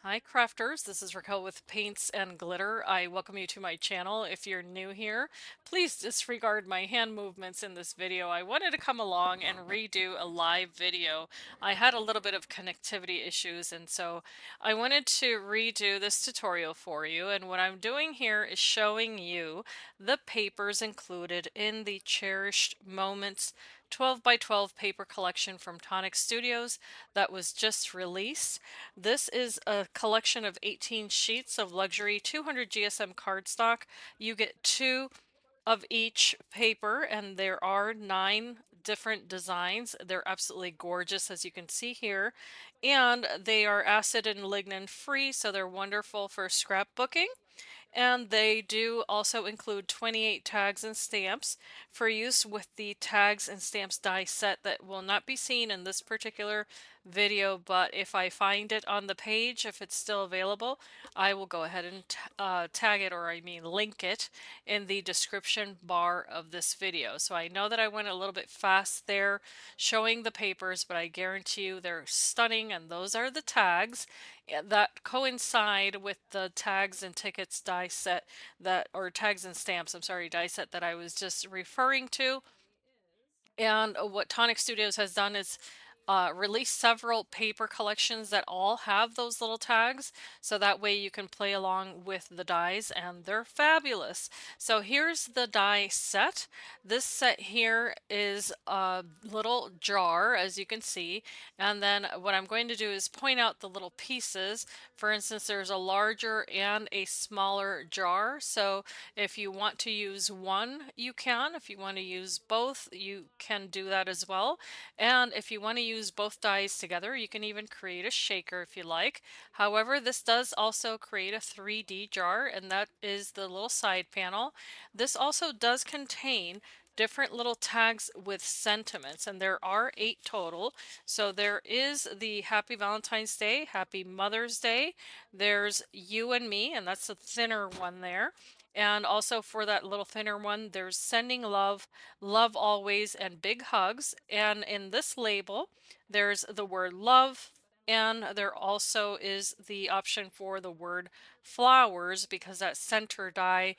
Hi crafters, this is Raquel with Paints and Glitter. I welcome you to my channel. If you're new here, please disregard my hand movements in this video. I wanted to come along and redo a live video. I had a little bit of connectivity issues, and so I wanted to redo this tutorial for you. And what I'm doing here is showing you the papers included in the Cherished Moments 12 by 12 paper collection from Tonic Studios that was just released. This is a collection of 18 sheets of luxury 200 GSM cardstock. You get two of each paper, and there are 9 different designs. They're absolutely gorgeous, as you can see here, and they are acid and lignin free, so they're wonderful for scrapbooking. And they do also include 28 tags and stamps for use with the tags and stamps die set that will not be seen in this particular video, but if I find it on the page, if it's still available, I will go ahead and tag it, or I mean link it, in the description bar of this video. So I know that I went a little bit fast there showing the papers, but I guarantee you they're stunning, and those are the tags that coincide with the tags and tickets die set or tags and stamps, I'm sorry, die set that I was just referring to. And what Tonic Studios has done is release several paper collections that all have those little tags, so that way you can play along with the dies, and they're fabulous. So here's the die set. This set here is a little jar, as you can see, and then what I'm going to do is point out the little pieces. For instance, there's a larger and a smaller jar, so if you want to use one, you can. If you want to use both, you can do that as well. And if you want to use both dies together, you can even create a shaker if you like. However, this does also create a 3D jar, and that is the little side panel. This also does contain different little tags with sentiments, and there are 8 total. So there is the Happy Valentine's Day, Happy Mother's Day, there's You and Me, and that's a thinner one there. And also for that little thinner one, there's Sending Love, Love Always, and Big Hugs. And in this label, there's the word love, and there also is the option for the word flowers, because that center die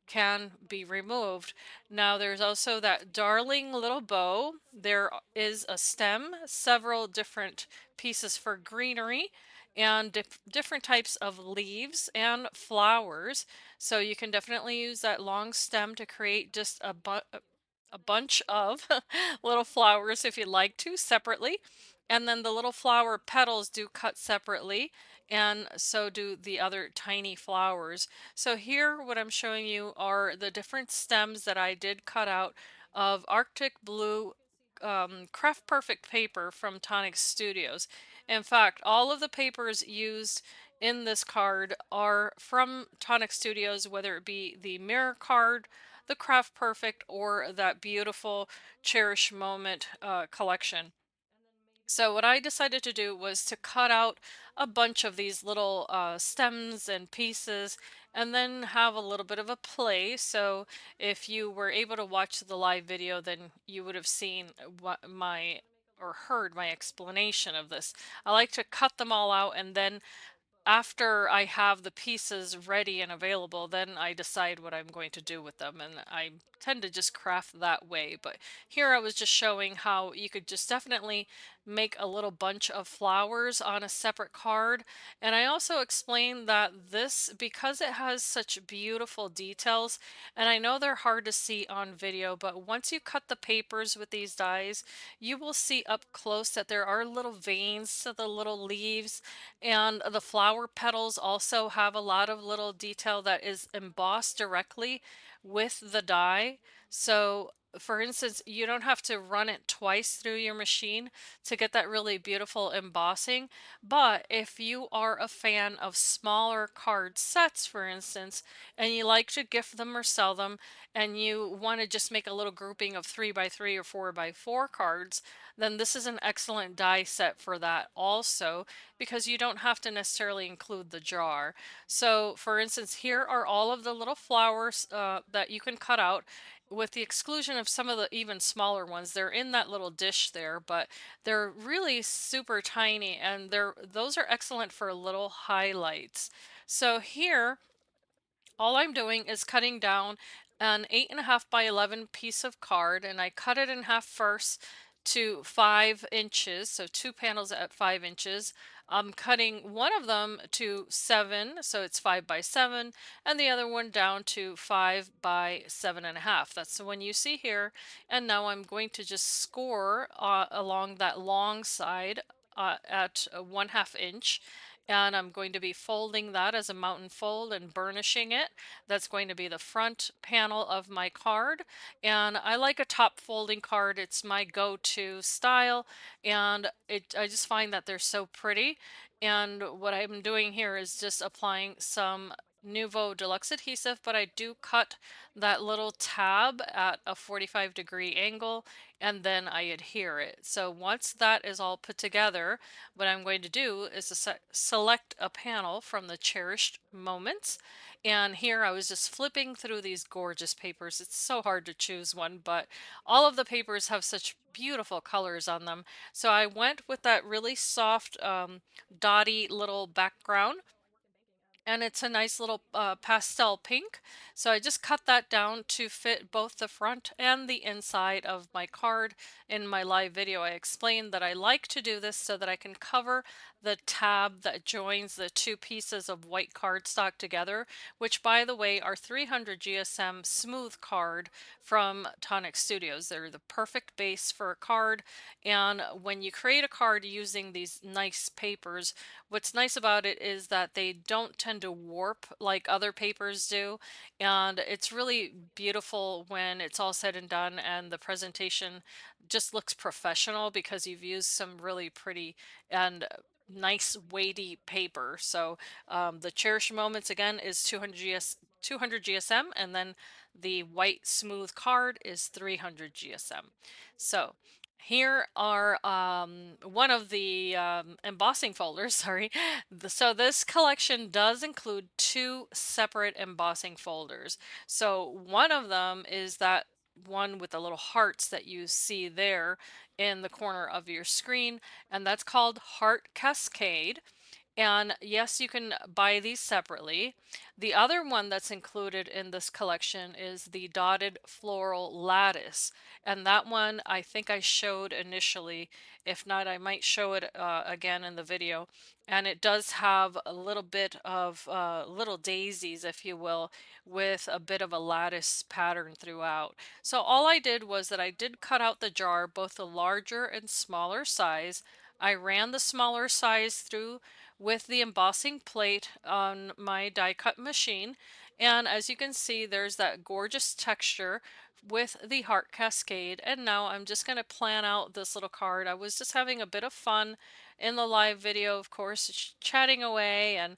can be removed. Now there's also that darling little bow. There is a stem, several different pieces for greenery, and different types of leaves and flowers. So you can definitely use that long stem to create just a bunch of little flowers if you'd like to separately. And then the little flower petals do cut separately, and so do the other tiny flowers. So here what I'm showing you are the different stems that I did cut out of Arctic Blue Craft Perfect paper from Tonic Studios. In fact, all of the papers used in this card are from Tonic Studios, whether it be the mirror card, the Craft Perfect, or that beautiful Cherish Moment collection. So what I decided to do was to cut out a bunch of these little stems and pieces, and then have a little bit of a play. So if you were able to watch the live video, then you would have seen what my or heard my explanation of this. I like to cut them all out, and then after I have the pieces ready and available, then I decide what I'm going to do with them, and I tend to just craft that way. But here I was just showing how you could just definitely make a little bunch of flowers on a separate card. And I also explained that this, because it has such beautiful details, and I know they're hard to see on video, but once you cut the papers with these dies, you will see up close that there are little veins to the little leaves, and the flower petals also have a lot of little detail that is embossed directly with the die. So for instance, you don't have to run it twice through your machine to get that really beautiful embossing. But if you are a fan of smaller card sets, for instance, and you like to gift them or sell them, and you want to just make a little grouping of 3 by 3 or 4 by 4 cards, then this is an excellent die set for that also, because you don't have to necessarily include the jar. So for instance, here are all of the little flowers that you can cut out. with the exclusion of some of the even smaller ones. They're in that little dish there, but they're really super tiny, and those are excellent for little highlights. So here, all I'm doing is cutting down an 8.5 by 11 piece of card, and I cut it in half first to 5 inches, so two panels at 5 inches. I'm cutting one of them to 7, so it's 5 by 7, and the other one down to 5 by 7.5. That's the one you see here. And now I'm going to just score along that long side at 1/2 inch, and I'm going to be folding that as a mountain fold and burnishing it. That's going to be the front panel of my card, and I like a top folding card. It's my go-to style, and I just find that they're so pretty. And what I'm doing here is just applying some Nuvo Deluxe adhesive, but I do cut that little tab at a 45-degree angle, and then I adhere it. So once that is all put together, what I'm going to do is to select a panel from the Cherished Moments. And here I was just flipping through these gorgeous papers. It's so hard to choose one, but all of the papers have such beautiful colors on them. So I went with that really soft, dotty little background, and it's a nice little pastel pink. So I just cut that down to fit both the front and the inside of my card. In my live video, I explained that I like to do this so that I can cover the tab that joins the two pieces of white cardstock together, which, by the way, are 300 GSM smooth card from Tonic Studios. They're the perfect base for a card, and when you create a card using these nice papers, what's nice about it is that they don't tend to warp like other papers do, and it's really beautiful when it's all said and done and the presentation just looks professional because you've used some really pretty and nice weighty paper. So the Cherish Moments again is 200 GSM, and then the white smooth card is 300 GSM. So here are one of the embossing folders, sorry. So this collection does include two separate embossing folders. So one of them is that one with the little hearts that you see there in the corner of your screen, and that's called Heart Cascade. And yes, you can buy these separately. The other one that's included in this collection is the dotted floral lattice. And that one I think I showed initially. If not, I might show it again in the video. And it does have a little bit of little daisies, if you will, with a bit of a lattice pattern throughout. So all I did was that I did cut out the jar, both the larger and smaller size. I ran the smaller size through with the embossing plate on my die cut machine. And as you can see, there's that gorgeous texture with the heart cascade. And now I'm just going to plan out this little card. I was just having a bit of fun in the live video, of course, chatting away and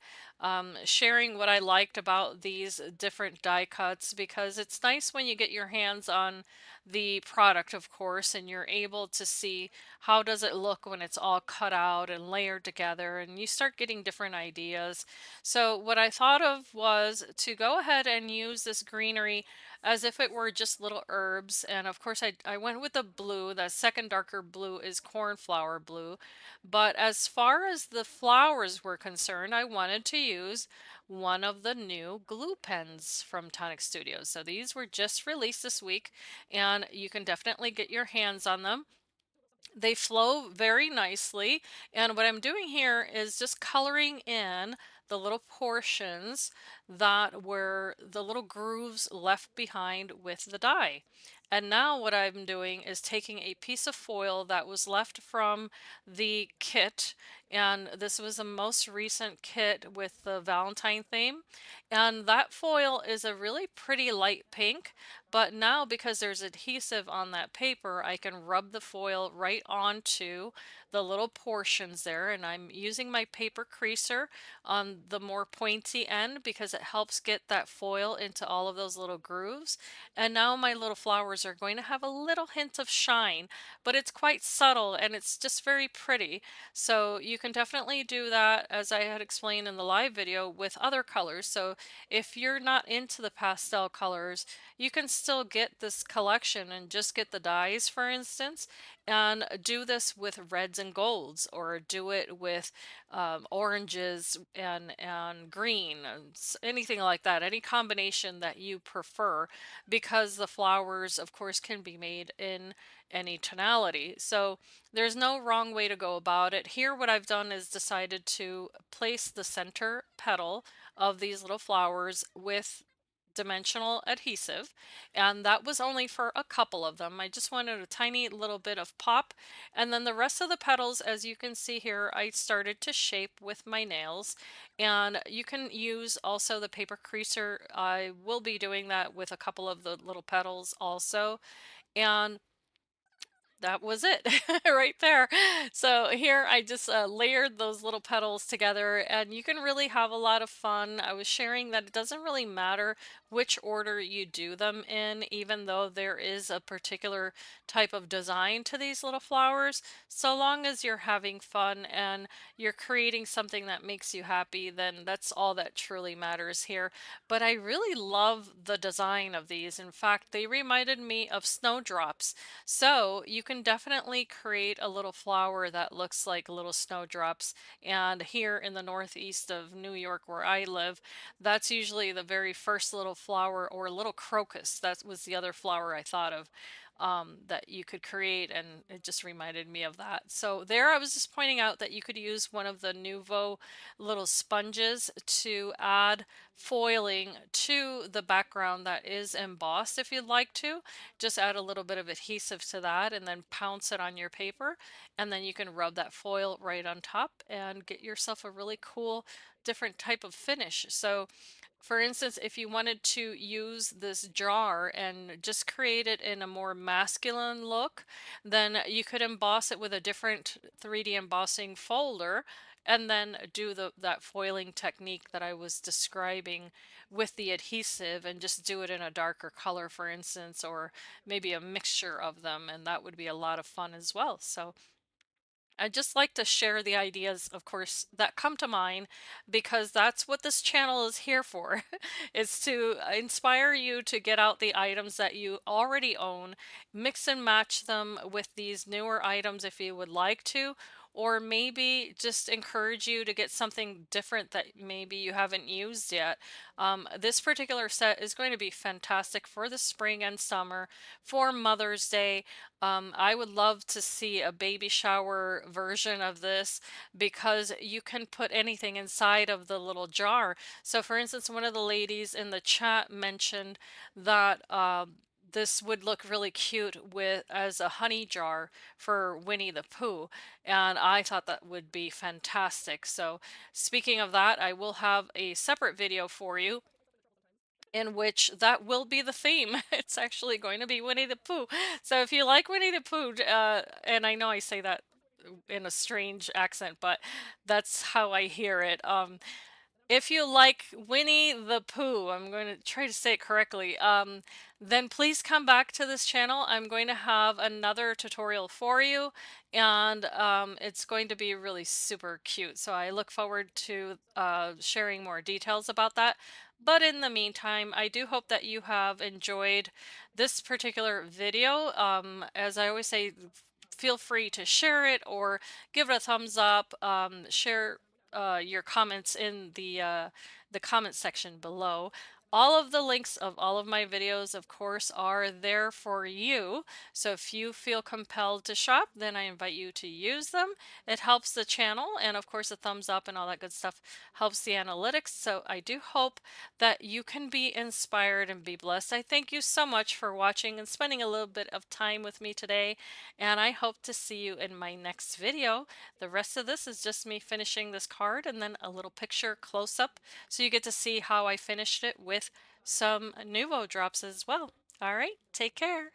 sharing what I liked about these different die cuts, because it's nice when you get your hands on the product, of course, and you're able to see how does it look when it's all cut out and layered together, and you start getting different ideas. So what I thought of was to go ahead and use this greenery as if it were just little herbs. And of course I went with the blue. The second darker blue is cornflower blue. But as far as the flowers were concerned, I wanted to use one of the new glue pens from Tonic Studios. So these were just released this week, and you can definitely get your hands on them. They flow very nicely, and what I'm doing here is just coloring in the little portions that were the little grooves left behind with the dye. And now what I'm doing is taking a piece of foil that was left from the kit, and this was the most recent kit with the Valentine theme. And that foil is a really pretty light pink, but now because there's adhesive on that paper, I can rub the foil right onto the little portions there. And I'm using my paper creaser on the more pointy end because it helps get that foil into all of those little grooves. And now my little flowers are going to have a little hint of shine, but it's quite subtle and it's just very pretty. So you you can definitely do that, as I had explained in the live video, with other colors. So if you're not into the pastel colors, you can still get this collection and just get the dyes, for instance, and do this with reds and golds, or do it with oranges and green, and anything like that, any combination that you prefer, because the flowers, of course, can be made in any tonality. So there's no wrong way to go about it. Here, what I've done is decided to place the center petal of these little flowers with dimensional adhesive, and that was only for a couple of them. I just wanted a tiny little bit of pop, and then the rest of the petals, as you can see here, I started to shape with my nails. And you can use also the paper creaser. I will be doing that with a couple of the little petals also. And that was it right there. So here I just layered those little petals together, and you can really have a lot of fun. I was sharing that it doesn't really matter which order you do them in, even though there is a particular type of design to these little flowers. So long as you're having fun and you're creating something that makes you happy, then that's all that truly matters here. But I really love the design of these. In fact, they reminded me of snowdrops. So you can definitely create a little flower that looks like little snowdrops. And here in the northeast of New York, where I live, that's usually the very first little flower, or little crocus. That was the other flower I thought of, that you could create, and it just reminded me of that. So there, I was just pointing out that you could use one of the Nuvo little sponges to add foiling to the background that is embossed if you'd like to. Just add a little bit of adhesive to that and then pounce it on your paper, and then you can rub that foil right on top and get yourself a really cool different type of finish. So for instance, if you wanted to use this jar and just create it in a more masculine look, then you could emboss it with a different 3D embossing folder, and then do that foiling technique that I was describing with the adhesive, and just do it in a darker color, for instance, or maybe a mixture of them, and that would be a lot of fun as well. So I just like to share the ideas, of course, that come to mind, because that's what this channel is here for. It's to inspire you to get out the items that you already own, mix and match them with these newer items if you would like to, or maybe just encourage you to get something different that maybe you haven't used yet. This particular set is going to be fantastic for the spring and summer, for Mother's Day. I would love to see a baby shower version of this, because you can put anything inside of the little jar. So, for instance, one of the ladies in the chat mentioned that this would look really cute with as a honey jar for Winnie the Pooh, and I thought that would be fantastic. So, speaking of that, I will have a separate video for you in which that will be the theme. It's actually going to be Winnie the Pooh. So if you like Winnie the Pooh, and I know I say that in a strange accent, but that's how I hear it. If you like Winnie the Pooh, I'm going to try to say it correctly, then please come back to this channel. I'm going to have another tutorial for you, and it's going to be really super cute. So I look forward to sharing more details about that. But in the meantime, I do hope that you have enjoyed this particular video. As I always say, feel free to share it or give it a thumbs up. Share your comments in the comment section below. All of the links of all of my videos, of course, are there for you. So if you feel compelled to shop, then I invite you to use them. It helps the channel, and of course, a thumbs up and all that good stuff helps the analytics. So I do hope that you can be inspired and be blessed. I thank you so much for watching and spending a little bit of time with me today, and I hope to see you in my next video. The rest of this is just me finishing this card and then a little picture close up, so you get to see how I finished it with some Nuvo drops as well. All right, take care.